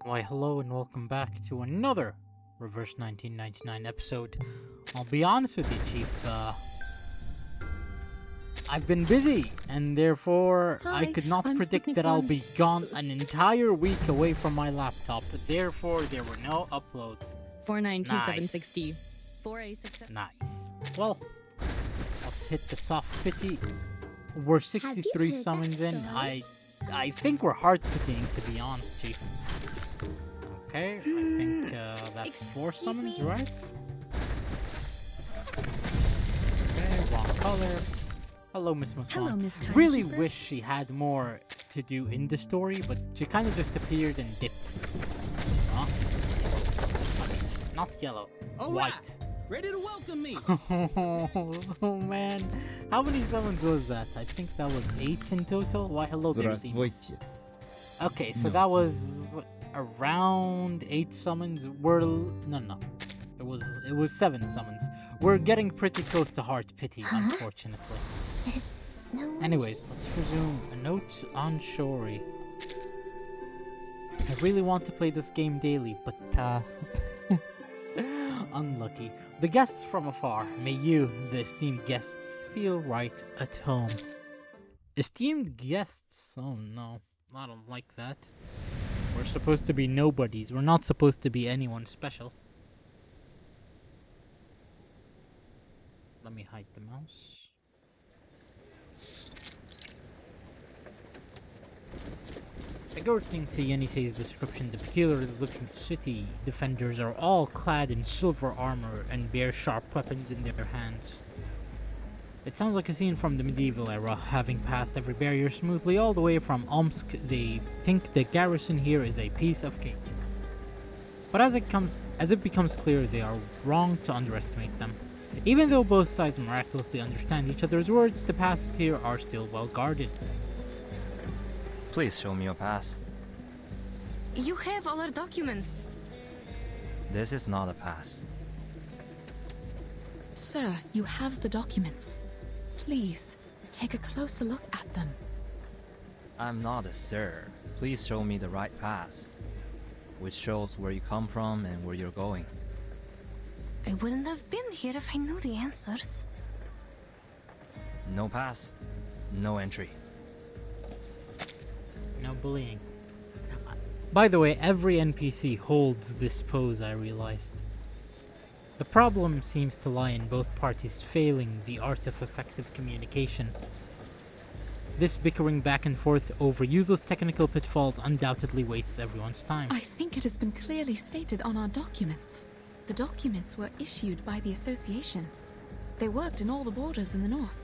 Why hello and welcome back to another Reverse 1999 episode. I'll be honest with you, Chief, I've been busy, and therefore I could not I'm predict Sputnik that I'll be 1. gone an entire week away from my laptop, therefore there were no uploads. 492760. 4A67. Nice. Well, let's hit the soft pity. We're 63 heard that summons in. story? I think we're hard pitying, to be honest, Chief. Okay, I think that's 4 Excuse summons, me? right? Okay, wrong color. Hello, Miss Muswan. Hello, Miss Really Timekeeper. wish she had more to do in the story, but she kind of just appeared and dipped. Huh? Not yellow, All white. right, ready to welcome me. Oh man, how many summons was that? I think that was 8 in total. Why hello there, Zima. Здравствуйте. Okay, so No. that was around 8 summons. No. It was 7 summons. We're getting pretty close to heart pity, unfortunately. No one Anyways, let's resume. A note on Shouri. I really want to play this game daily, but unlucky. The guests from afar, may you, the esteemed guests, feel right at home. Esteemed guests? Oh no, I don't like that. We're supposed to be nobodies. We're not supposed to be anyone special. Let me hide the mouse. According to Yenisei's description, the peculiar-looking city defenders are all clad in silver armor and bear sharp weapons in their hands. It sounds like a scene from the medieval era. Having passed every barrier smoothly all the way from Omsk, they think the garrison here is a piece of cake. But as it becomes clear, they are wrong to underestimate them. Even though both sides miraculously understand each other's words, the passes here are still well guarded. Please show me your pass. You have all our documents. This is not a pass. Sir, you have the documents. Please, take a closer look at them. I'm not a sir. Please show me the right pass, which shows where you come from and where you're going. I wouldn't have been here if I knew the answers. No pass, no entry. No bullying. By the way, every NPC holds this pose, I realized. The problem seems to lie in both parties failing the art of effective communication. This bickering back and forth over useless technical pitfalls undoubtedly wastes everyone's time. I think it has been clearly stated on our documents. The documents were issued by the association. They worked in all the borders in the north.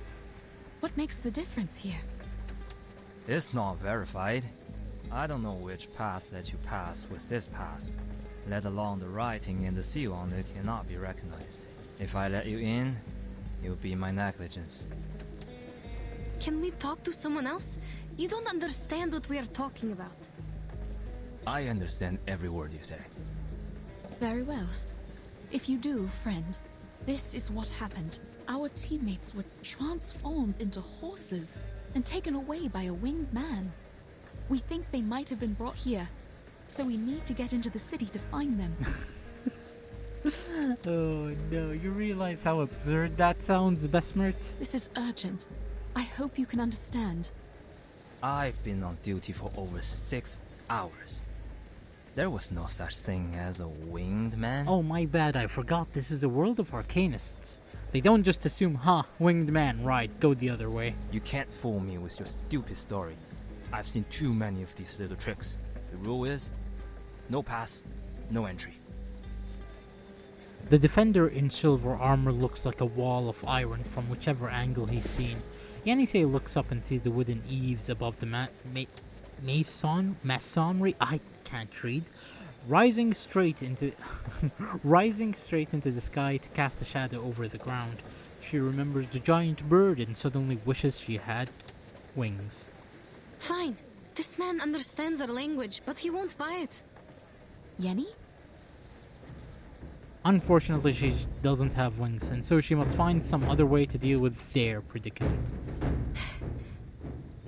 What makes the difference here? It's not verified. I don't know which pass let you pass with this pass, let alone the writing and the seal on it cannot be recognized. If I let you in, it would be my negligence. Can we talk to someone else? You don't understand what we are talking about. I understand every word you say. Very well. If you do, friend, this is what happened. Our teammates were transformed into horses and taken away by a winged man. We think they might have been brought here, so we need to get into the city to find them. Oh no, you realize how absurd that sounds, Besmert? This is urgent. I hope you can understand. I've been on duty for over 6 hours. There was no such thing as a winged man. Oh my bad, I forgot this is a world of arcanists. They don't just assume, winged man, right, go the other way. You can't fool me with your stupid story. I've seen too many of these little tricks. The rule is, no pass, no entry. The defender in silver armor looks like a wall of iron from whichever angle he's seen. Yenisei looks up and sees the wooden eaves above the masonry, I can't read, rising straight into the sky to cast a shadow over the ground. She remembers the giant bird and suddenly wishes she had wings. Fine. This man understands our language, but he won't buy it. Yenny? Unfortunately, she doesn't have wings, and so she must find some other way to deal with their predicament.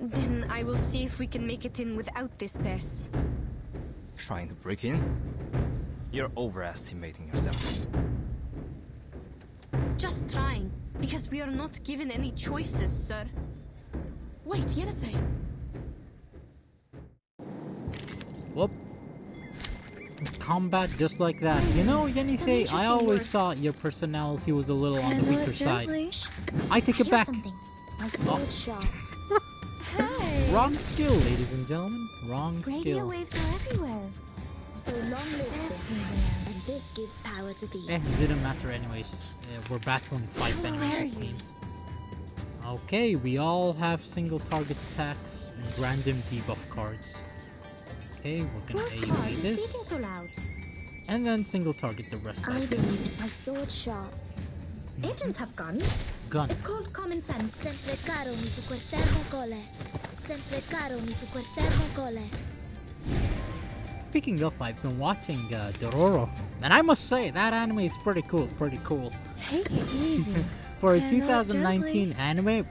Then I will see if we can make it in without this pass. trying to break in? You're overestimating yourself. Just trying, because we are not given any choices, sir. Wait, Yenisei. Whoop. Combat just like that. You know, Yenisei, I always thought your personality was a little on the weaker side. I take it back. My sword shot. Hey! Wrong skill, ladies and gentlemen. Wrong Radio skill. waves are everywhere. So long lives this. And this gives power to thee. Didn't matter anyways. We're battling 5 enemies, it seems. Okay, we all have single target attacks and random debuff cards. Okay, we're gonna Most card AoE is beating this. so loud. And then single target the rest. I believe my sword sharp. Agents have guns. Gun. It's called common sense. Sempre caro mi su quest'ermo cole. Sempre caro mi su quest'ermo cole. Speaking of, I've been watching Dororo, and I must say that anime is pretty cool. Take it easy. For a Handle it 2019 anime,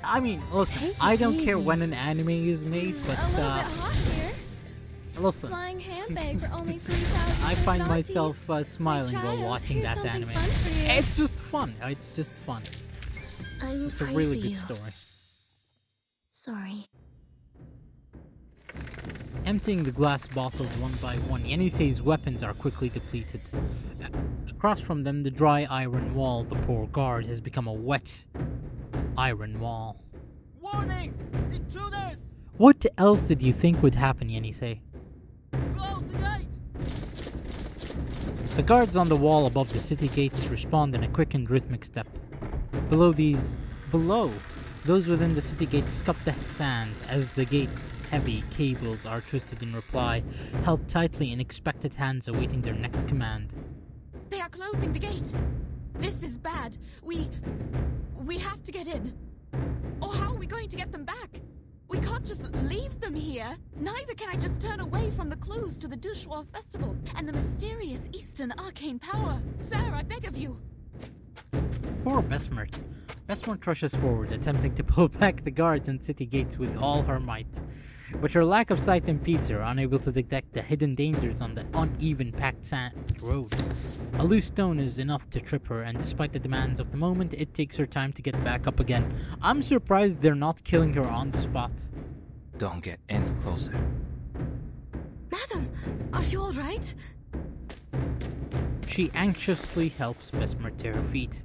I mean, listen, Take I it don't care easy. when an anime is made, but A little bit hot here. listen, Flying handbag for only 3,000. I find Nazis. myself smiling while Child, watching here's that something anime. fun for you. It's just fun. It's just fun. I will It's a pray really for good you. story. Sorry. Emptying the glass bottles one by one, Yenisei's weapons are quickly depleted. Across from them, the dry iron wall, the poor guard, has become a wet iron wall. Warning! Intruders! What else did you think would happen, Yenisei? Close the gate! The guards on the wall above the city gates respond in a quick and rhythmic step. Below, those within the city gates scuff the sand as the gate's heavy cables are twisted in reply, held tightly in expectant hands awaiting their next command. They are closing the gate. This is bad. We have to get in. Or how are we going to get them back? We can't just leave them here. Neither can I just turn away from the clues to the Dushwa festival and the mysterious Eastern arcane power. Sir, I beg of you. Poor Besmert. Besmert rushes forward, attempting to pull back the guards and city gates with all her might. But her lack of sight impedes her, unable to detect the hidden dangers on the uneven packed sand road. A loose stone is enough to trip her, and despite the demands of the moment, it takes her time to get back up again. I'm surprised they're not killing her on the spot. Don't get any closer. Madam, are you alright? She anxiously helps Besmert to her feet,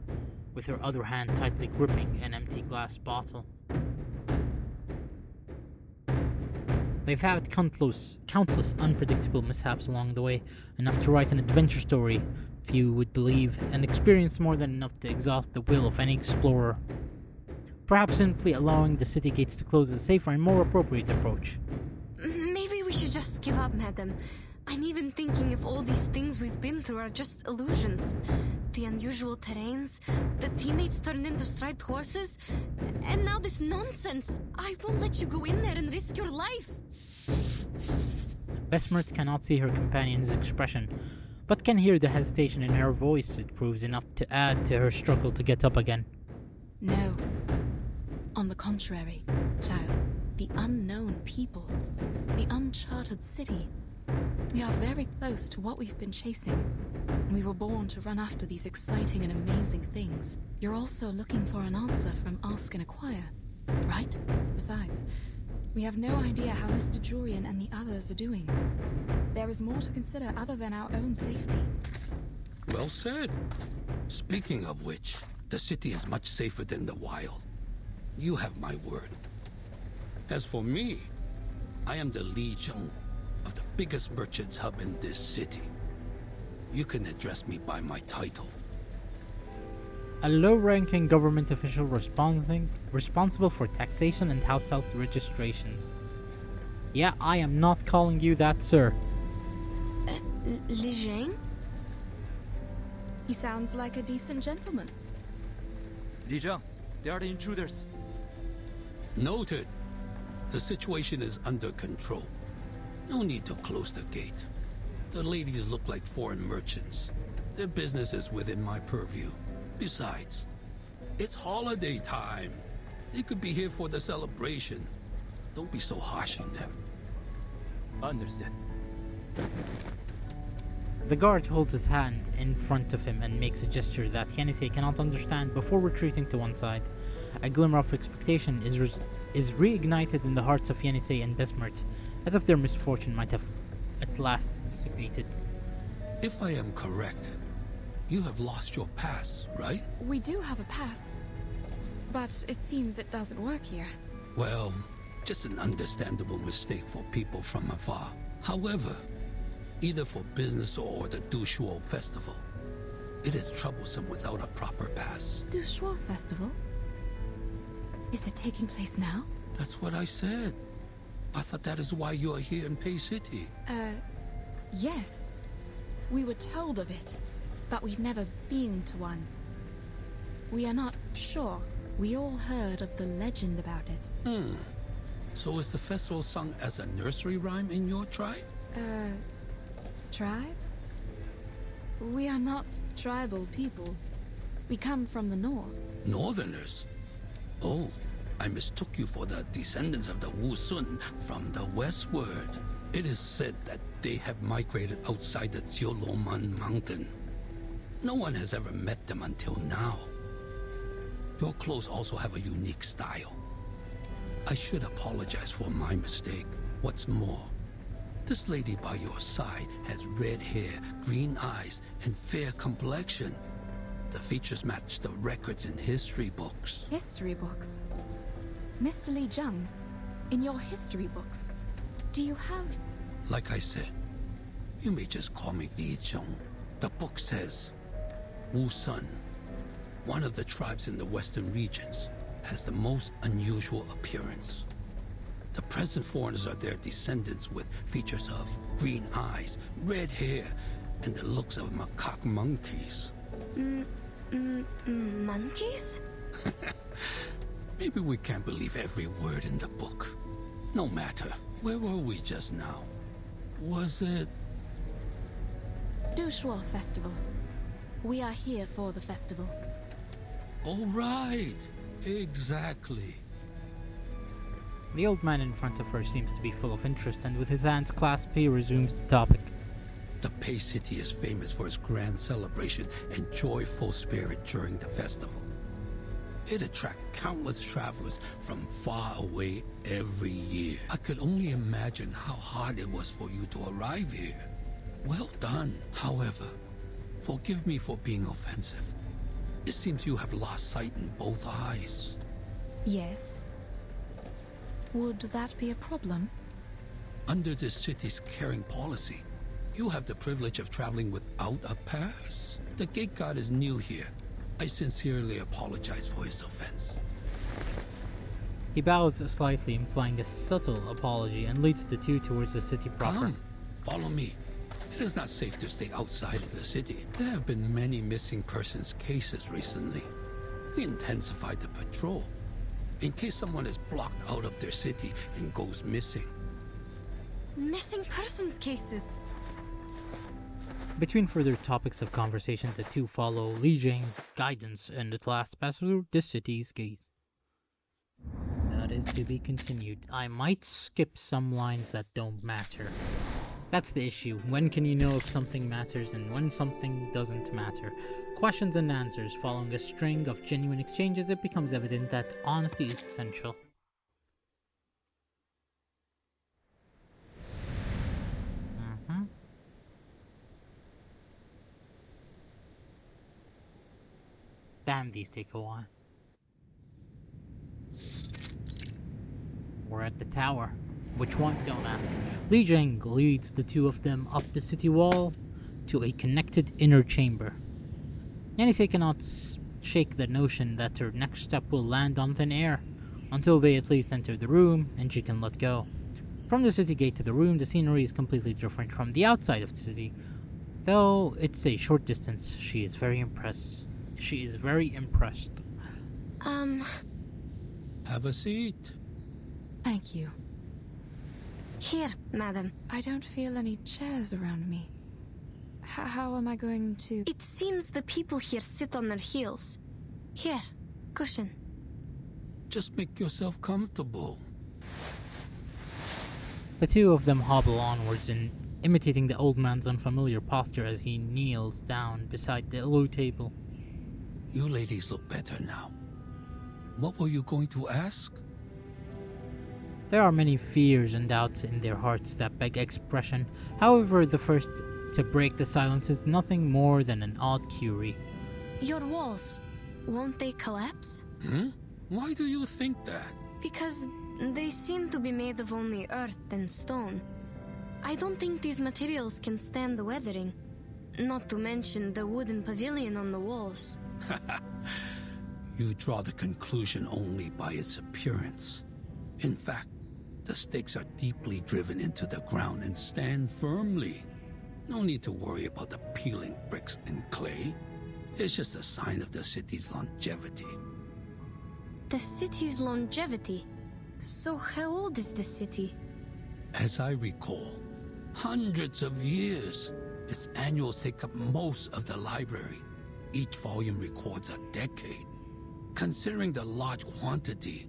with her other hand tightly gripping an empty glass bottle. They've had countless unpredictable mishaps along the way, enough to write an adventure story, few would believe, and experience more than enough to exhaust the will of any explorer. Perhaps simply allowing the city gates to close is a safer and more appropriate approach. Maybe we should just give up, madam. I'm even thinking if all these things we've been through are just illusions. The unusual terrains, the teammates turned into striped horses, and now this nonsense. I won't let you go in there and risk your life. Besmert cannot see her companion's expression, but can hear the hesitation in her voice. It proves enough to add to her struggle to get up again. No. On the contrary, child, the unknown people, the uncharted city. We are very close to what we've been chasing. We were born to run after these exciting and amazing things. You're also looking for an answer from Ask and Acquire, right? Besides, we have no idea how Mr. Jurian and the others are doing. There is more to consider other than our own safety. Well said. Speaking of which, the city is much safer than the wild. You have my word. As for me, I am the Li Zheng of the biggest merchants hub in this city. You can address me by my title. A low-ranking government official responsible for taxation and household registrations. Yeah, I am not calling you that, sir. Li Zhang? He sounds like a decent gentleman. Li Zheng, they are the intruders. Noted. The situation is under control. No need to close the gate. The ladies look like foreign merchants. Their business is within my purview. Besides, it's holiday time. They could be here for the celebration. Don't be so harsh on them. Understood. The guard holds his hand in front of him and makes a gesture that Yenisei cannot understand before retreating to one side. A glimmer of expectation is reignited in the hearts of Yenisei and Besmert, as if their misfortune might have at last dissipated. If I am correct, you have lost your pass, right? We do have a pass, but it seems it doesn't work here. Well, just an understandable mistake for people from afar. However, either for business or the Dushuo festival, it is troublesome without a proper pass. Dushuo Festival? Is it taking place now? That's what I said. I thought that is why you are here in Pei City. Yes. We were told of it, but we've never been to one. We are not sure. We all heard of the legend about it. So is the festival sung as a nursery rhyme in your tribe? Tribe? We are not tribal people. We come from the north. Northerners? Oh, I mistook you for the descendants of the Wu Sun from the westward. It is said that they have migrated outside the Jiuloman mountain. No one has ever met them until now. Your clothes also have a unique style. I should apologize for my mistake. What's more, this lady by your side has red hair, green eyes, and fair complexion. The features match the records in history books. History books? Mr. Li Zheng, in your history books, do you have... Like I said, you may just call me Li Zheng. The book says, Wu Sun, one of the tribes in the western regions, has the most unusual appearance. The present foreigners are their descendants with features of green eyes, red hair, and the looks of macaque monkeys. Monkeys? Maybe we can't believe every word in the book. No matter. Where were we just now? Was it... Dushuo Festival. We are here for the festival. Oh, right. Exactly. The old man in front of her seems to be full of interest, and with his hands clasped, he resumes the topic. The Pei City is famous for its grand celebration and joyful spirit during the festival. It attracts countless travelers from far away every year. I could only imagine how hard it was for you to arrive here. Well done. However, forgive me for being offensive. It seems you have lost sight in both eyes. Yes. Would that be a problem? Under this city's caring policy, you have the privilege of traveling without a pass. The gate guard is new here. I sincerely apologize for his offense. He bows slightly, implying a subtle apology, and leads the two towards the city proper. Come, follow me. It is not safe to stay outside of the city. There have been many missing persons cases recently. We intensified the patrol, in case someone is blocked out of their city and goes missing. Missing persons cases. Between further topics of conversation, the two follow Li Jing's guidance and at last pass through the city's gate. That is to be continued. I might skip some lines that don't matter. That's the issue. When can you know if something matters and when something doesn't matter? Questions and answers. Following a string of genuine exchanges, it becomes evident that honesty is essential. Damn, these take a while. We're at the tower. Which one? Don't ask. Li Jing leads the two of them up the city wall to a connected inner chamber. Yenisei cannot shake the notion that her next step will land on thin air, until they at least enter the room and she can let go. From the city gate to the room, the scenery is completely different from the outside of the city. Though it's a short distance, she is very impressed. Have a seat. Thank you. Here, madam. I don't feel any chairs around me. How am I going to... It seems the people here sit on their heels. Here, cushion. Just make yourself comfortable. The two of them hobble onwards in imitating the old man's unfamiliar posture as he kneels down beside the low table. You ladies look better now. What were you going to ask? There are many fears and doubts in their hearts that beg expression. However, the first to break the silence is nothing more than an odd query. Your walls, won't they collapse? Why do you think that? Because they seem to be made of only earth and stone. I don't think these materials can stand the weathering. Not to mention the wooden pavilion on the walls. You draw the conclusion only by its appearance. In fact, the stakes are deeply driven into the ground and stand firmly. No need to worry about the peeling bricks and clay. It's just a sign of the city's longevity. The city's longevity? So how old is this city? As I recall, hundreds of years. Its annuals take up most of the library. Each volume records a decade. Considering the large quantity,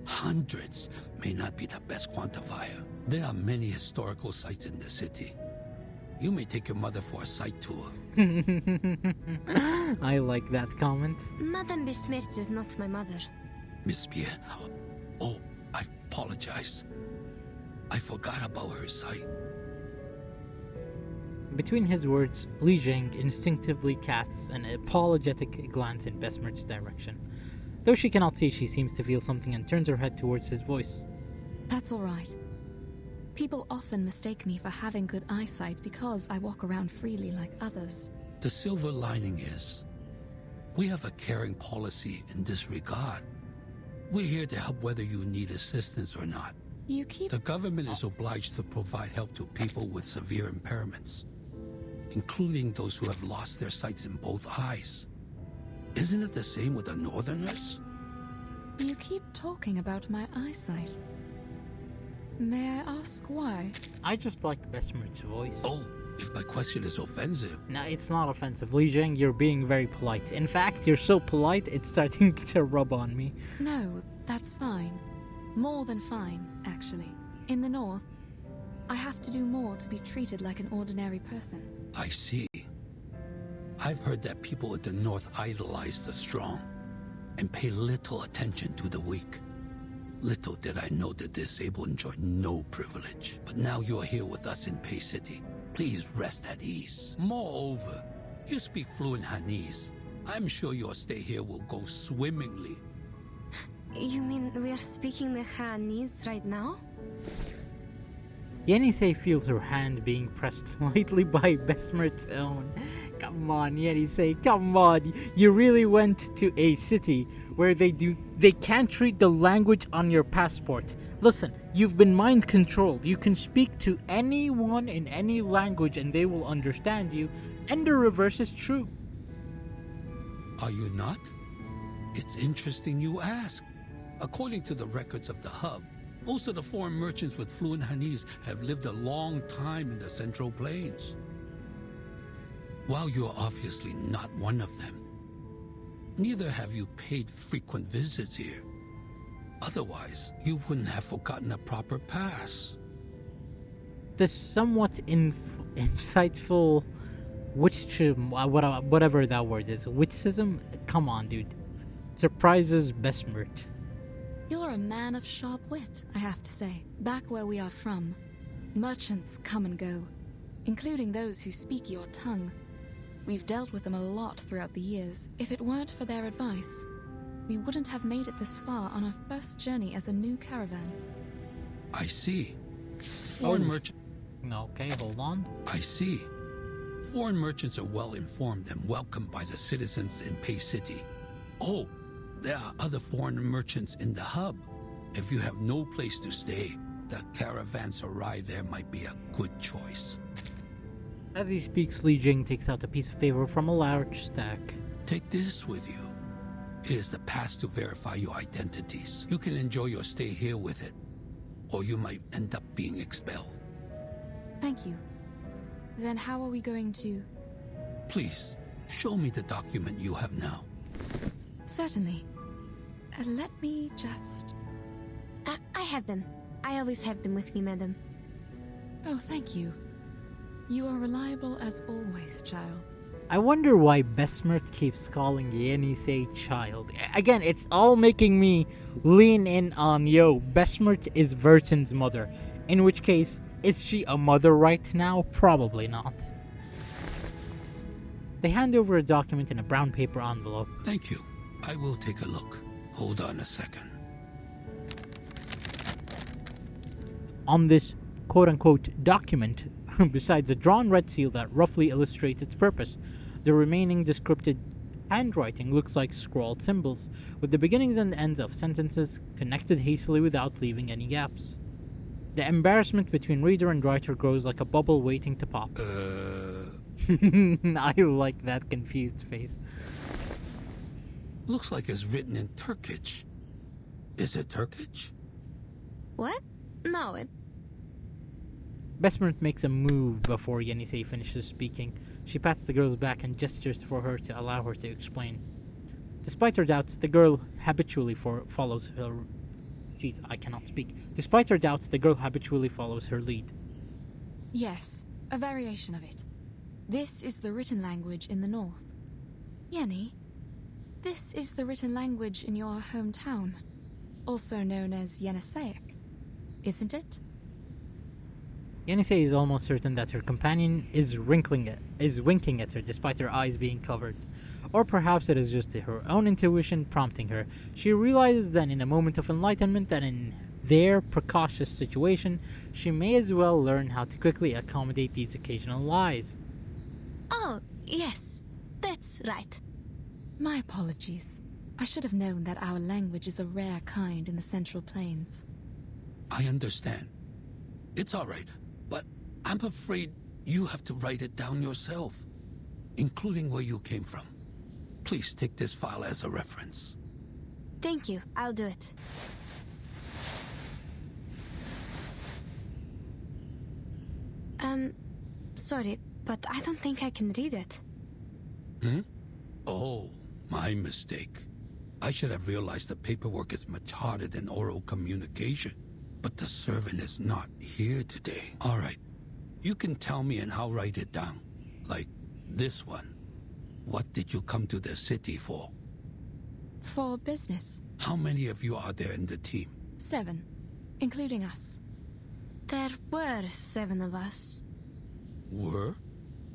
hundreds may not be the best quantifier. There are many historical sites in the city. You may take your mother for a site tour. I like that comment. Madame Besmirch is not my mother. Miss Pierre, oh, I apologize. I forgot about her sight. Between his words, Li Jing instinctively casts an apologetic glance in Besmirch's direction. Though she cannot see, she seems to feel something and turns her head towards his voice. That's all right. People often mistake me for having good eyesight because I walk around freely like others. The silver lining is, we have a caring policy in this regard. We're here to help whether you need assistance or not. You keep... The government is obliged to provide help to people with severe impairments, including those who have lost their sights in both eyes. Isn't it the same with the Northerners? You keep talking about my eyesight. May I ask why? I just like Besmirch's voice. Oh, if my question is offensive. No, it's not offensive. Li Jing, you're being very polite. In fact, you're so polite, it's starting to rub on me. No, that's fine. More than fine, actually. In the North, I have to do more to be treated like an ordinary person. I see. I've heard that people at the North idolize the strong and pay little attention to the weak. Little did I know the disabled enjoy no privilege. But now you're here with us in Pei City. Please rest at ease. Moreover, you speak fluent Hanese. I'm sure your stay here will go swimmingly. You mean we are speaking the Hanese right now? Yenisei feels her hand being pressed lightly by Besmirch's own. Come on, Yenisei, come on. You really went to a city where they can't read the language on your passport. Listen, you've been mind controlled. You can speak to anyone in any language and they will understand you. And the reverse is true. Are you not? It's interesting you ask. According to the records of the hub, most of the foreign merchants with fluent Hanese have lived a long time in the Central Plains. While you're obviously not one of them, neither have you paid frequent visits here. Otherwise, you wouldn't have forgotten a proper pass. The somewhat insightful whatever that word is, witticism, come on, dude, surprises Besmirch. You're a man of sharp wit, I have to say. Back where we are from, merchants come and go, including those who speak your tongue. We've dealt with them a lot throughout the years. If it weren't for their advice, we wouldn't have made it this far on our first journey as a new caravan. I see. Foreign merchants. Okay, hold on. I see. Foreign merchants are well informed and welcomed by the citizens in Pei City. Oh, there are other foreign merchants in the hub. If you have no place to stay, the caravanserai there might be a good choice. As he speaks, Li Jing takes out a piece of paper from a large stack. Take this with you. It is the pass to verify your identities. You can enjoy your stay here with it, or you might end up being expelled. Thank you. Then how are we going to... Please, show me the document you have now. Certainly. Let me just... I have them. I always have them with me, madam. Oh, thank you. You are reliable as always, child. I wonder why Besmert keeps calling Yenisei child. Again, it's all making me lean in on, Besmert is Verton's mother. In which case, is she a mother right now? Probably not. They hand over a document in a brown paper envelope. Thank you. I will take a look. Hold on a second. On this quote-unquote document, besides a drawn red seal that roughly illustrates its purpose, the remaining descriptive handwriting looks like scrawled symbols, with the beginnings and ends of sentences connected hastily without leaving any gaps. The embarrassment between reader and writer grows like a bubble waiting to pop. I like that confused face. Looks like it's written in Turkish. Is it Turkish? What? No, it. Besmert makes a move before Yenisei finishes speaking. She pats the girl's back and gestures for her to allow her to explain. Despite her doubts, the girl habitually follows her... Jeez, I cannot speak. Despite her doubts, the girl habitually follows her lead. Yes, a variation of it. This is the written language in the north. Yenny, this is the written language in your hometown, also known as Yeniseic, isn't it? Yenisei is almost certain that her companion is winking at her despite her eyes being covered. Or perhaps it is just her own intuition prompting her. She realizes then in a moment of enlightenment that in their precautious situation, she may as well learn how to quickly accommodate these occasional lies. Oh, yes. That's right. My apologies. I should have known that our language is a rare kind in the Central Plains. I understand. It's all right, but I'm afraid you have to write it down yourself, including where you came from. Please take this file as a reference. Thank you. I'll do it. Sorry, but I don't think I can read it. Oh, my mistake. I should have realized the paperwork is much harder than oral communication. But the servant is not here today. All right. You can tell me and I'll write it down. Like this one. What did you come to the city for? For business. How many of you are there in the team? 7, including us. There were 7 of us. Were?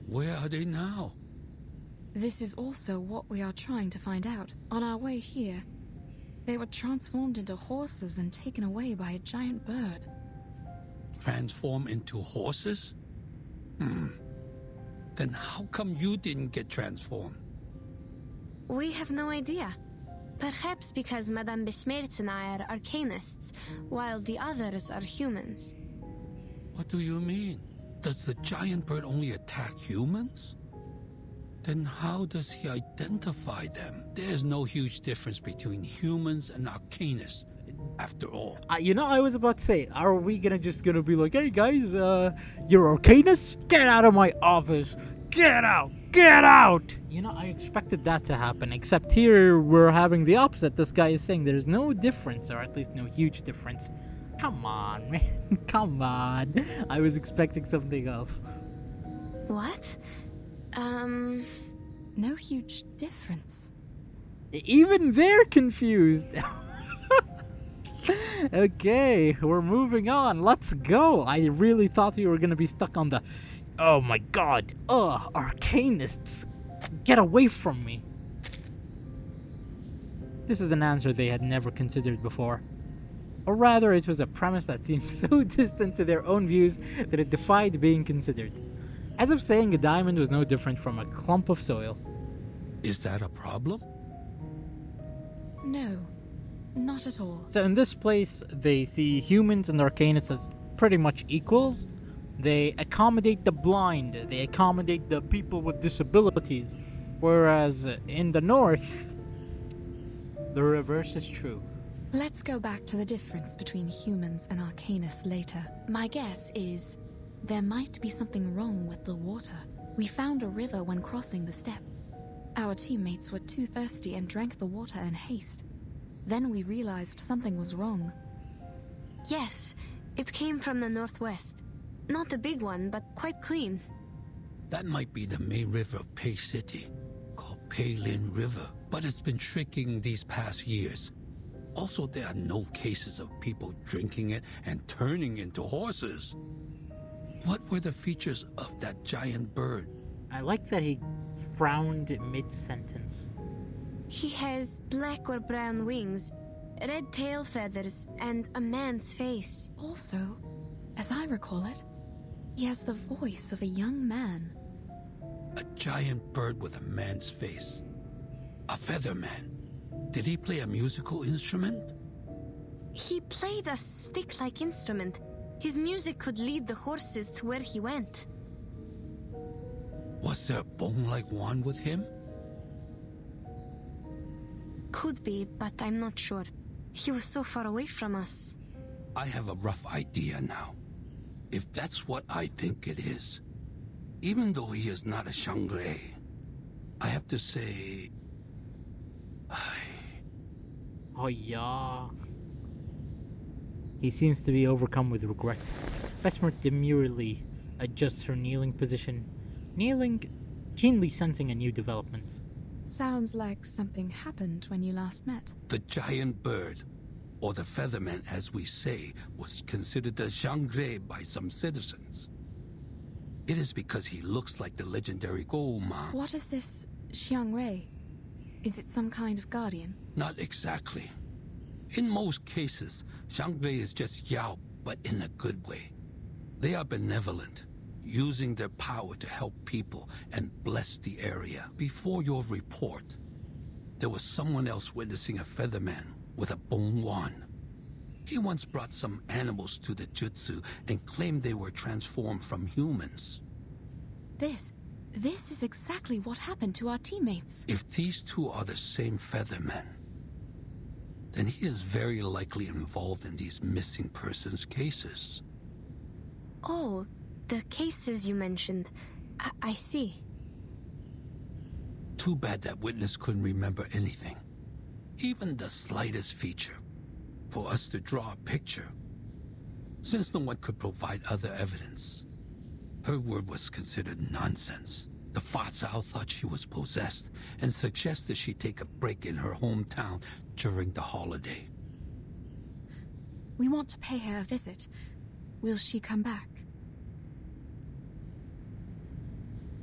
Where are they now? This is also what we are trying to find out. On our way here, they were transformed into horses and taken away by a giant bird. Transform into horses? Then how come you didn't get transformed? We have no idea. Perhaps because Madame Besmertz and I are arcanists, while the others are humans. What do you mean? Does the giant bird only attack humans? Then how does he identify them? There's no huge difference between humans and arcanists, after all. I was about to say, are we just gonna be like, hey guys, you're arcanists? Get out of my office! Get out! Get out! I expected that to happen, except here we're having the opposite. This guy is saying there's no difference, or at least no huge difference. Come on, man. Come on. I was expecting something else. What? No huge difference. Even they're confused. Okay, we're moving on. Let's go. I really thought we were gonna be stuck on the... Oh my god. Arcanists. Get away from me. This is an answer they had never considered before. Or rather, it was a premise that seemed so distant to their own views that it defied being considered. As if saying a diamond was no different from a clump of soil. Is that a problem? No, not at all. So in this place, they see humans and arcanists as pretty much equals. They accommodate the blind, they accommodate the people with disabilities. Whereas in the north, the reverse is true. Let's go back to the difference between humans and arcanists later. My guess is there might be something wrong with the water. We found a river when crossing the steppe. Our teammates were too thirsty and drank the water in haste. Then we realized something was wrong. Yes, it came from the northwest. Not a big one, but quite clean. That might be the main river of Pei City, called Pei Lin River, but it's been shrinking these past years. Also, there are no cases of people drinking it and turning into horses. What were the features of that giant bird? I like that he frowned mid-sentence. He has black or brown wings, red tail feathers, and a man's face. Also, as I recall it, he has the voice of a young man. A giant bird with a man's face. A feather man. Did he play a musical instrument? He played a stick-like instrument. His music could lead the horses to where he went. Was there a bone-like wand with him? Could be, but I'm not sure. He was so far away from us. I have a rough idea now. If that's what I think it is, even though he is not a Shouri, I have to say... Oh yeah. He seems to be overcome with regret. Vesmer demurely adjusts her kneeling position, keenly sensing a new development. Sounds like something happened when you last met. The giant bird, or the featherman as we say, was considered a Shouri by some citizens. It is because he looks like the legendary Goma. What is this Xiangrei? Is it some kind of guardian? Not exactly. In most cases, Shouri is just Yao, but in a good way. They are benevolent, using their power to help people and bless the area. Before your report, there was someone else witnessing a featherman with a bone wand. He once brought some animals to the jutsu and claimed they were transformed from humans. This is exactly what happened to our teammates. If these two are the same feathermen, then he is very likely involved in these missing persons cases. Oh, the cases you mentioned. I see. Too bad that witness couldn't remember anything, even the slightest feature, for us to draw a picture. Since no one could provide other evidence, her word was considered nonsense. The Fatsao thought she was possessed and suggested she take a break in her hometown during the holiday. We want to pay her a visit. Will she come back?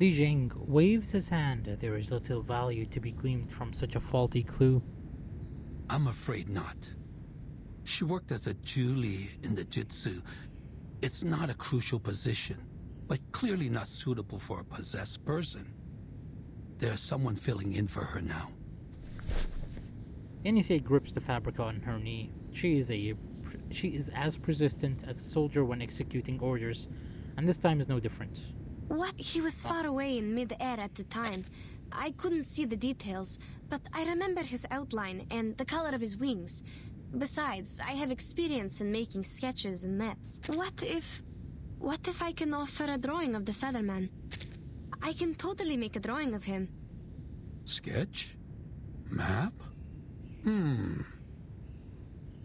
Li Jing waves his hand. There is little value to be gleaned from such a faulty clue. I'm afraid not. She worked as a Julie in the Jutsu. It's not a crucial position, but clearly not suitable for a possessed person. There's someone filling in for her now. Yenisei grips the fabric on her knee. She is as persistent as a soldier when executing orders, and this time is no different. What? He was far away in mid-air at the time. I couldn't see the details, but I remember his outline and the color of his wings. Besides, I have experience in making sketches and maps. What if I can offer a drawing of the Featherman? I can totally make a drawing of him. Sketch? Map?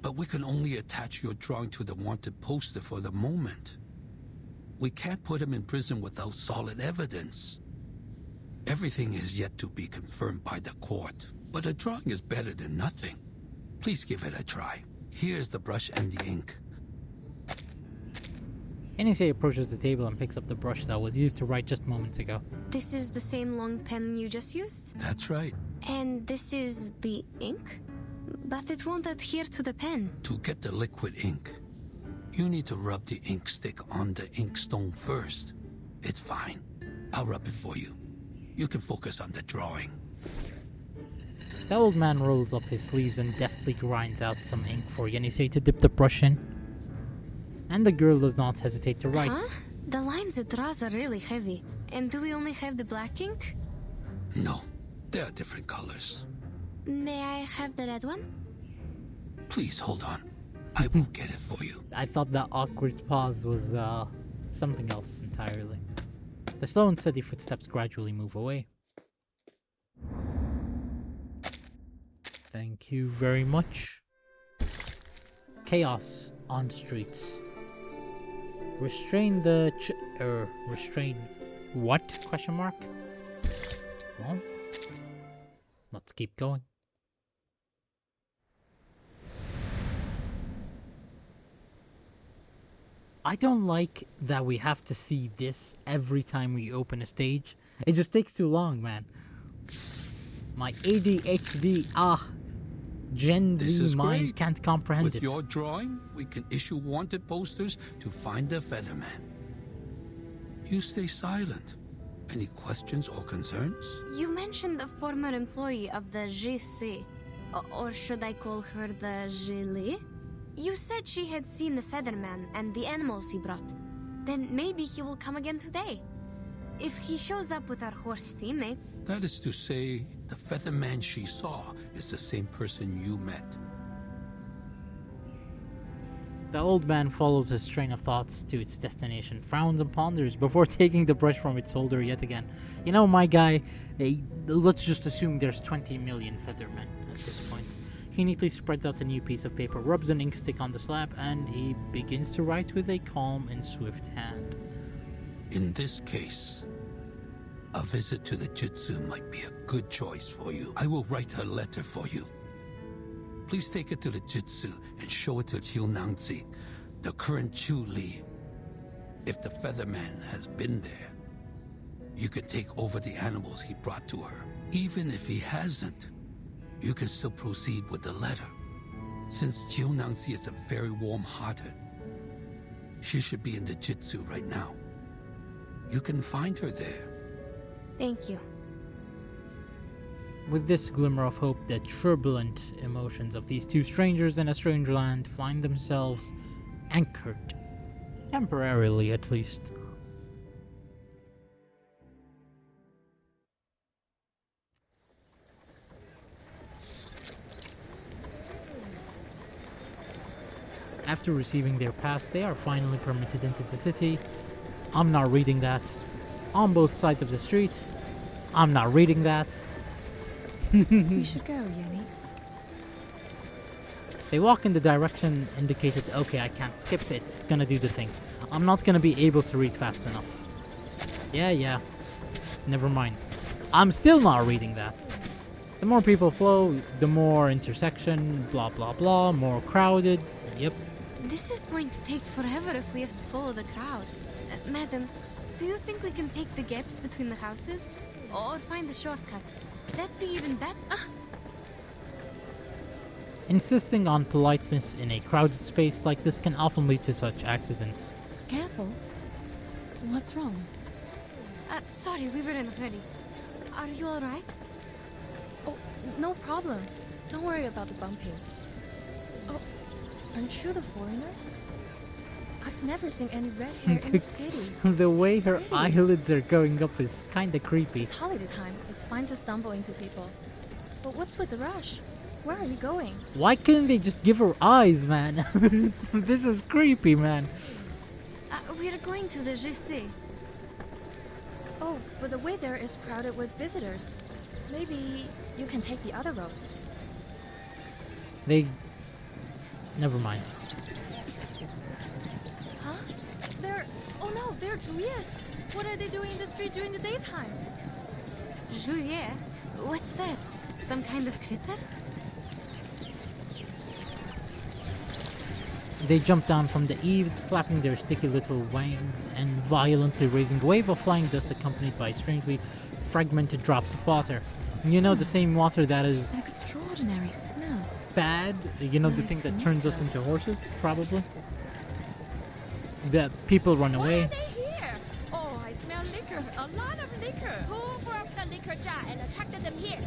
But we can only attach your drawing to the wanted poster for the moment. We can't put him in prison without solid evidence. Everything is yet to be confirmed by the court, but a drawing is better than nothing. Please give it a try. Here's the brush and the ink. Yenisei approaches the table and picks up the brush that was used to write just moments ago. This is the same long pen you just used? That's right. And this is the ink? But it won't adhere to the pen. To get the liquid ink, you need to rub the ink stick on the inkstone first. It's fine. I'll rub it for you. You can focus on the drawing. The old man rolls up his sleeves and deftly grinds out some ink for Yenisei to dip the brush in. And the girl does not hesitate to write. Huh? The lines it draws are really heavy. And do we only have the black ink? No, there are different colors. May I have the red one? Please hold on. I will get it for you. I thought that awkward pause was something else entirely. The slow and steady footsteps gradually move away. Thank you very much. Chaos on the streets. Restrain What? Question mark? Well, let's keep going. I don't like that we have to see this every time we open a stage. It just takes too long, man. My ADHD, Gen This Z is mind great. can't comprehend With it. your drawing, we can issue wanted posters to find the Featherman. You stay silent. Any questions or concerns? You mentioned a former employee of the GC. Or should I call her the Gili? You said she had seen the Featherman and the animals he brought. Then maybe he will come again today. If he shows up with our horse teammates. That is to say, the Featherman she saw is the same person you met. The old man follows his train of thoughts to its destination, frowns and ponders before taking the brush from its holder yet again. You know, my guy, let's just assume there's 20 million Feathermen at this point. He neatly spreads out a new piece of paper, rubs an ink stick on the slab, and he begins to write with a calm and swift hand. In this case, a visit to the Jitsu might be a good choice for you. I will write her letter for you. Please take it to the Jitsu and show it to Jiu Niangzi, the current Chu Li. If the Featherman has been there, you can take over the animals he brought to her. Even if he hasn't, you can still proceed with the letter. Since Jiu Niangzi is a very warm-hearted, she should be in the Jitsu right now. You can find her there. Thank you. With this glimmer of hope, the turbulent emotions of these two strangers in a strange land find themselves anchored. Temporarily, at least. After receiving their pass, they are finally permitted into the city. I'm not reading that. On both sides of the street. I'm not reading that. We should go, Yenny. They walk in the direction indicated. Okay, I can't skip it. It's gonna do the thing. I'm not gonna be able to read fast enough. Yeah. Never mind. I'm still not reading that. The more people flow, the more intersection, blah blah blah, more crowded. Yep. This is going to take forever if we have to follow the crowd. Madam, do you think we can take the gaps between the houses? Or find a shortcut? That'd be even better. Insisting on politeness in a crowded space like this can often lead to such accidents. Careful. What's wrong? Sorry, we were in a hurry. Are you alright? Oh, no problem. Don't worry about the bumping. Oh, aren't you the foreigners? I've never seen any red hair in the city. The way It's her pretty. eyelids are going up is kinda creepy. It's holiday time. It's fine to stumble into people. But what's with the rush? Where are you going? Why couldn't they just give her eyes, man? This is creepy, man. We're going to the GC. Oh, but the way there is crowded with visitors. Maybe you can take the other road. Never mind. Huh? Oh no, they're Juliet. What are they doing in the street during the daytime? Juliet? What's that? Some kind of critter? They jump down from the eaves, flapping their sticky little wings and violently raising a wave of flying dust accompanied by strangely fragmented drops of water. You know, the same water that is An extraordinary smell. bad? You know, the thing that turns us into horses, probably? The people run away. Why are they here? Oh, I smell liquor. A lot of liquor. Who broke the liquor jar and attracted them here?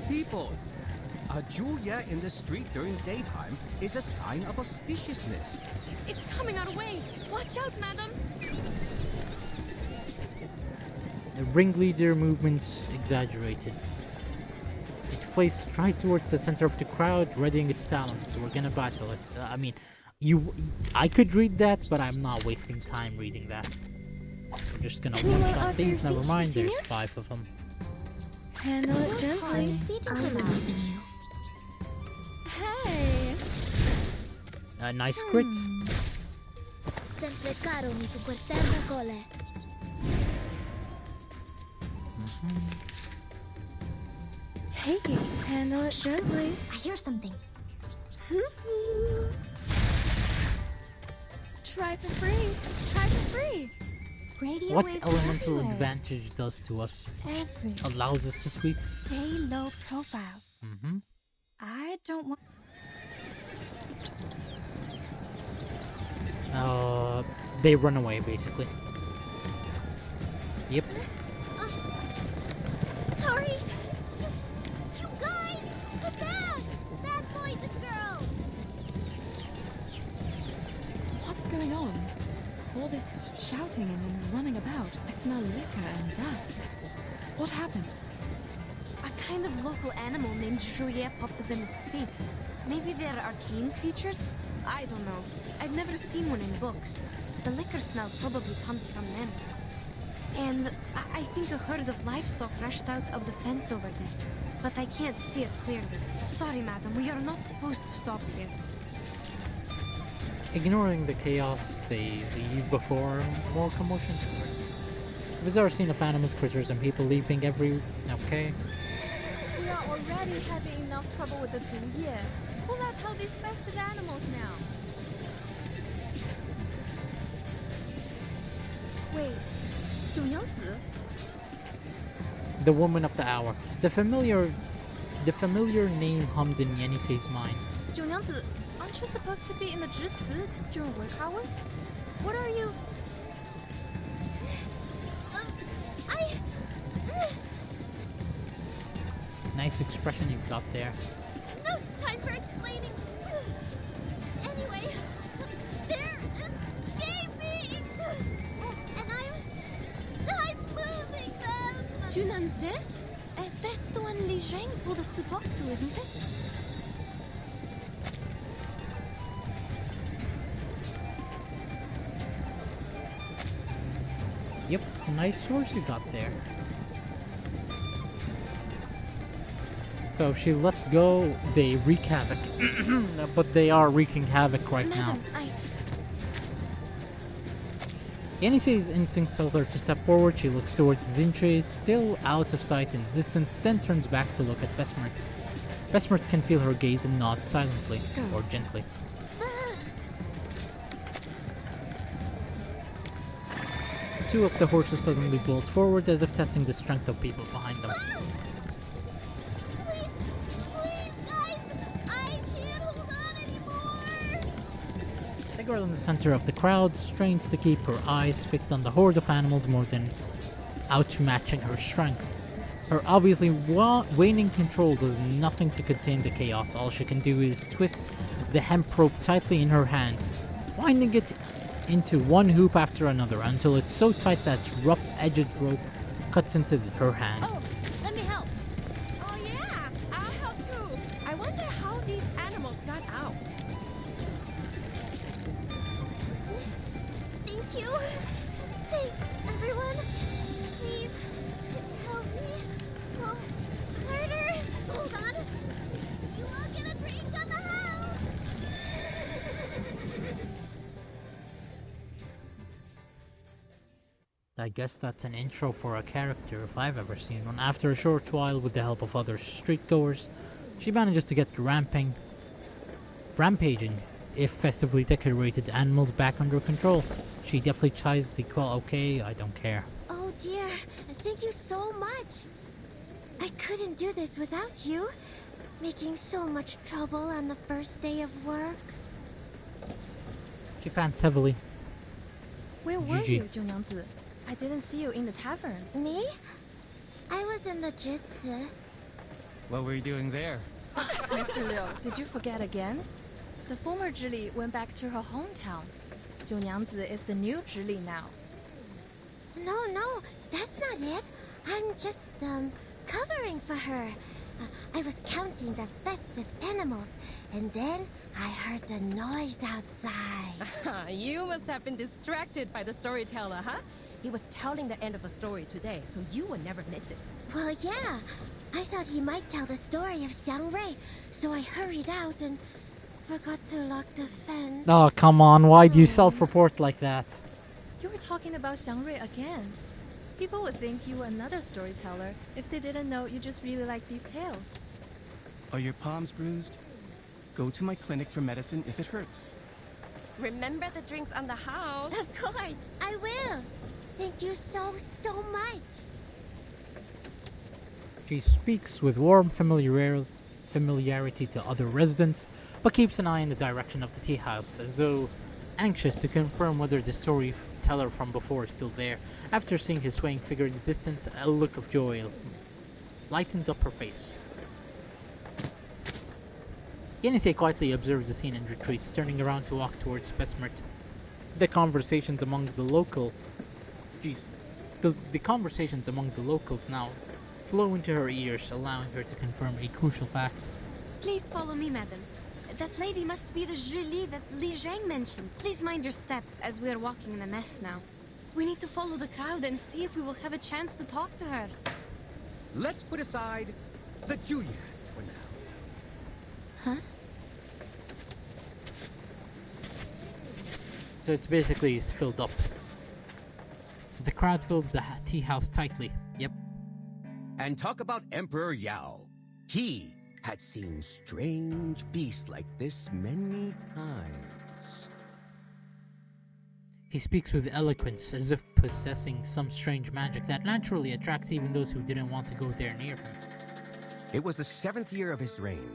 People, a Julia in the street during daytime is a sign of auspiciousness. It's coming our way! Watch out, madam! The ringleader movements exaggerated. It flies straight towards the center of the crowd, readying its talents. We're gonna battle it. I could read that, but I'm not wasting time reading that. We're just gonna Anyone one-shot out there these. Never see mind, there's seniors? 5 of them. Handle it gently. I believe in you. Hey! Nice crit. Sempre caro mi su quest'erba cole. Take it. Handle it gently. I hear something. Try for free. Try for free. Radio What waves elemental everywhere. advantage does to us? Every. Allows us to sweep? Stay low profile. Mm-hmm. I don't want. They run away, basically. Yep. Sorry. You guys, the bad. Bad boy, this girl. What's going on? All this shouting and running about. I smell liquor and dust. What happened? A kind of local animal named Shouri popped up in the street. Maybe they're arcane creatures? I don't know. I've never seen one in books. The liquor smell probably comes from them. And I think a herd of livestock rushed out of the fence over there. But I can't see it clearly. Sorry, madam, we are not supposed to stop here. Ignoring the chaos, they leave before more commotion starts. A bizarre scene of animals, critters, and people leaping every... Okay. We are already having enough trouble with the Jiu Ye. Who let out these festive animals now? Wait, Jiu Niangzi? The woman of the hour. The familiar name hums in Yenisei's mind. Jiu Niangzi, aren't you supposed to be in the Zhici during work hours? What are you? Nice expression you've got there. No time for explaining. Anyway, they're escaping, and I'm losing them. Jiu Niangzi? That's the one Li Zhang told us to talk to, isn't it? Yep, nice source you got there. So if she lets go, they wreak havoc. But they are wreaking havoc right now. Madam, Yenisei's instinct tells her to step forward. She looks towards Zinche, still out of sight in the distance, then turns back to look at Besmert. Besmert can feel her gaze and nods silently, or gently. Two of the horses suddenly bolt forward as if testing the strength of people behind them. Please, guys, I can't hold on anymore. The girl in the center of the crowd strains to keep her eyes fixed on the horde of animals more than outmatching her strength. Her obviously waning control does nothing to contain the chaos. All she can do is twist the hemp rope tightly in her hand, winding it into one hoop after another until it's so tight that its rough-edged rope cuts into her hand. Oh, let me help. Oh yeah, I'll help too. I wonder how these animals got out. Thank you. Thanks, everyone. Please help me. Pull harder. Hold on. You all get a drink on the house. I guess that's an intro for a character if I've ever seen one. After a short while, with the help of other streetgoers, she manages to get rampaging, if festively decorated animals back under control. She definitely tries the call. Okay, I don't care. Oh dear, thank you so much. I couldn't do this without you. Making so much trouble on the first day of work. She pants heavily. where were GG. you, Jiu Niangzi? I didn't see you in the tavern. Me? I was in the Jutsu. What were you doing there? Mr. Liu, did you forget again? The former Zhili went back to her hometown. Jiu Niangzi is the new Zhili now. No, that's not it. I'm just, covering for her. I was counting the festive animals, and then I heard the noise outside. You must have been distracted by the storyteller, huh? He was telling the end of the story today, so you would never miss it. Well, yeah. I thought he might tell the story of Xiangrui, so I hurried out and forgot to lock the fence. Oh, come on, why do you self-report like that? You were talking about Xiangrui again. People would think you were another storyteller if they didn't know you just really like these tales. Are your palms bruised? Go to my clinic for medicine if it hurts. Remember the drinks on the house. Of course, I will. Thank you so much. She speaks with warm familiarity to other residents, but keeps an eye in the direction of the tea house, as though anxious to confirm whether the storyteller from before is still there. After seeing his swaying figure in the distance, a look of joy lightens up her face. Yenisei quietly observes the scene and retreats, turning around to walk towards Besmert. The conversations among the locals now flow into her ears, allowing her to confirm a crucial fact. Please follow me, madam. That lady must be the Julie that Li Zhang mentioned. Please mind your steps as we are walking in a mess now. We need to follow the crowd and see if we will have a chance to talk to her. Let's put aside the Jiu Niangzi for now. Huh? So it's basically filled up. The crowd fills the tea house tightly. Yep. And talk about Emperor Yao. He had seen strange beasts like this many times. He speaks with eloquence, as if possessing some strange magic that naturally attracts even those who didn't want to go there near him. It was the 7th year of his reign.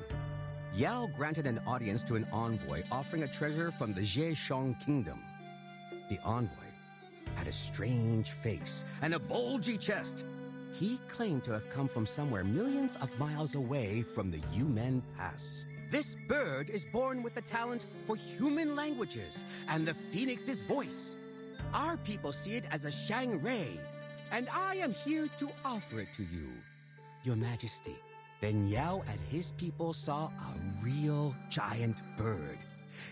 Yao granted an audience to an envoy offering a treasure from the Zhejiang kingdom. The envoy had a strange face and a bulgy chest. He claimed to have come from somewhere millions of miles away from the Yumen Pass. This bird is born with the talent for human languages and the phoenix's voice. Our people see it as a Shang-Rei, and I am here to offer it to you, Your Majesty. Then Yao and his people saw a real giant bird.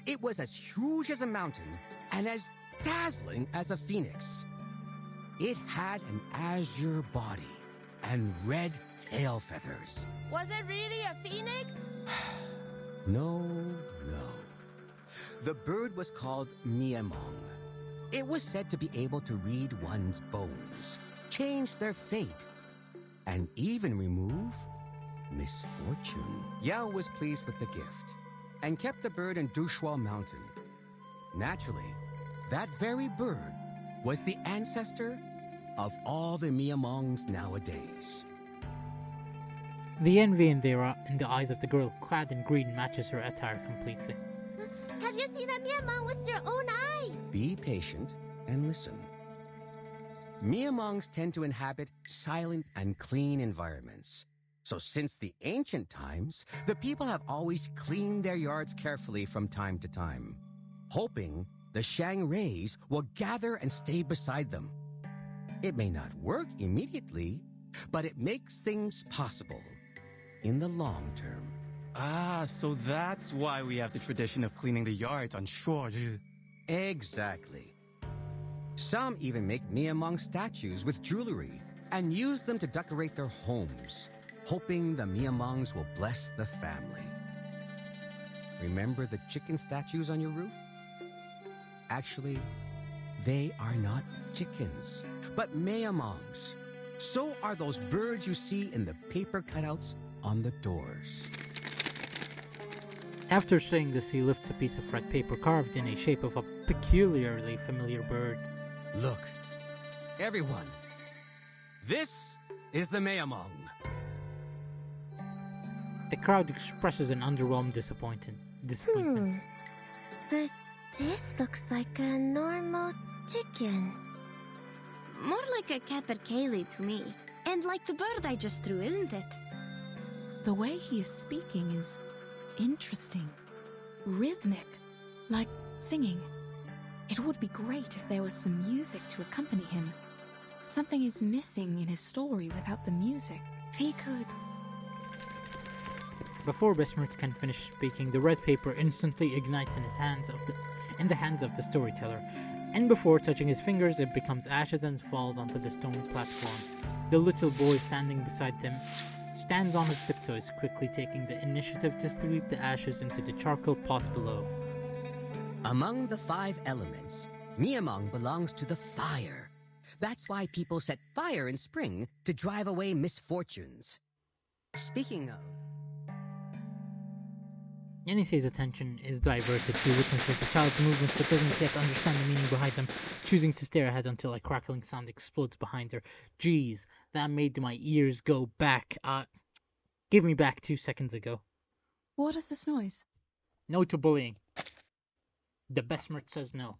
It was as huge as a mountain and as dazzling as a phoenix. It had an azure body and red tail feathers. Was it really a phoenix? No. The bird was called Miamong. It was said to be able to read one's bones, change their fate, and even remove misfortune. Yao was pleased with the gift and kept the bird in Dushua Mountain. Naturally, that very bird was the ancestor of all the Miamongs nowadays. The envy in the eyes of the girl clad in green matches her attire completely. Have you seen a Miamong with your own eyes? Be patient and listen. Miamongs tend to inhabit silent and clean environments. So since the ancient times, the people have always cleaned their yards carefully from time to time, hoping the Shang-Reis will gather and stay beside them. It may not work immediately, but it makes things possible in the long term. Ah, so that's why we have the tradition of cleaning the yards on Shouri. Exactly. Some even make Miamong statues with jewelry and use them to decorate their homes, hoping the Miamongs will bless the family. Remember the chicken statues on your roof? Actually, they are not chickens, but Miamongs. So are those birds you see in the paper cutouts on the doors. After saying this, he lifts a piece of red paper carved in a shape of a peculiarly familiar bird. Look, everyone, this is the Miamong. The crowd expresses an underwhelmed disappointment. But this looks like a normal chicken. More like a capercaillie to me. And like the bird I just threw, isn't it? The way he is speaking is interesting. Rhythmic. Like singing. It would be great if there was some music to accompany him. Something is missing in his story without the music. If he could... Before Besmert can finish speaking, the red paper instantly ignites in the hands of the storyteller, and before touching his fingers, it becomes ashes and falls onto the stone platform. The little boy standing beside them stands on his tiptoes, quickly taking the initiative to sweep the ashes into the charcoal pot below. Among the 5 elements, Miamong belongs to the fire. That's why people set fire in spring to drive away misfortunes. Speaking of... Yenisei's attention is diverted. He witnesses the child's movements but doesn't yet understand the meaning behind them, choosing to stare ahead until a crackling sound explodes behind her. Jeez, that made my ears go back. Give me back 2 seconds ago. What is this noise? No to bullying. The Besmert says no.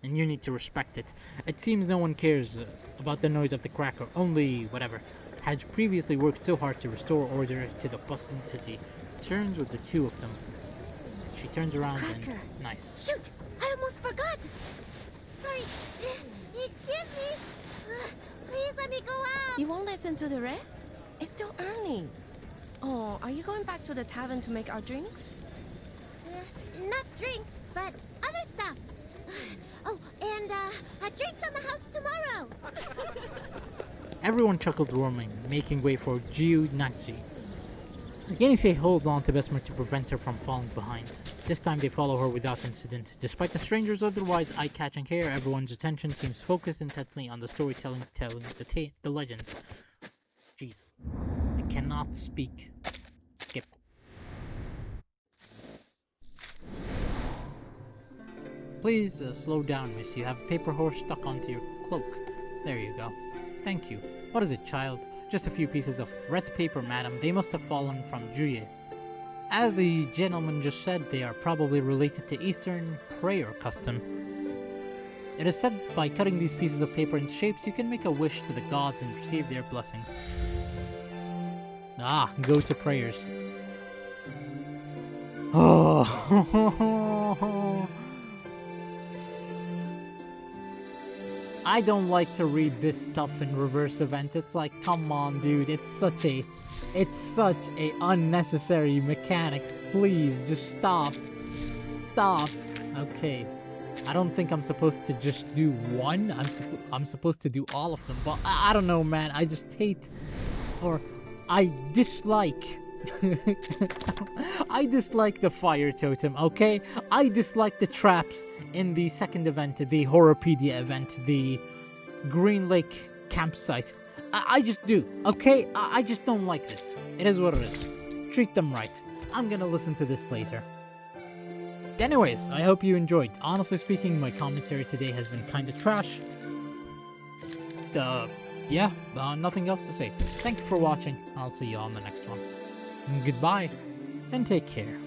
And you need to respect it. It seems no one cares about the noise of the cracker, only whatever. Had previously worked so hard to restore order to the bustling city. Turns with the two of them. She turns around Cracker. and... Nice. Shoot! I almost forgot! Sorry. Excuse me. Please let me go out. You won't listen to the rest? It's still early. Oh, are you going back to the tavern to make our drinks? Not drinks, but other stuff. Oh, and drinks on the house tomorrow. Everyone chuckles warmly, making way for Jiu Niangzi. Yenisei holds on to Besmer to prevent her from falling behind. This time they follow her without incident. Despite the stranger's otherwise eye-catching hair, everyone's attention seems focused intently on the storytelling, telling the legend. Jeez. I cannot speak. Skip. Please slow down, miss. You have a paper horse stuck onto your cloak. There you go. Thank you. What is it, child? Just a few pieces of red paper, madam. They must have fallen from Juye. As the gentleman just said, they are probably related to Eastern prayer custom. It is said by cutting these pieces of paper into shapes, you can make a wish to the gods and receive their blessings. Ah, go to prayers. Oh. I don't like to read this stuff in reverse event. It's like, come on, dude. It's such a unnecessary mechanic. Please, just stop. Stop. Okay. I don't think I'm supposed to just do one. I'm supposed to do all of them. But I don't know, man. I just hate, or I dislike. I dislike the fire totem, okay? I dislike the traps in the second event, the Horrorpedia event, the Green Lake campsite. I just do, okay? I just don't like this. It is what it is. Treat them right. I'm gonna listen to this later. Anyways, I hope you enjoyed. Honestly speaking, my commentary today has been kinda trash. Yeah, nothing else to say. Thank you for watching. I'll see you on the next one. Goodbye, and take care.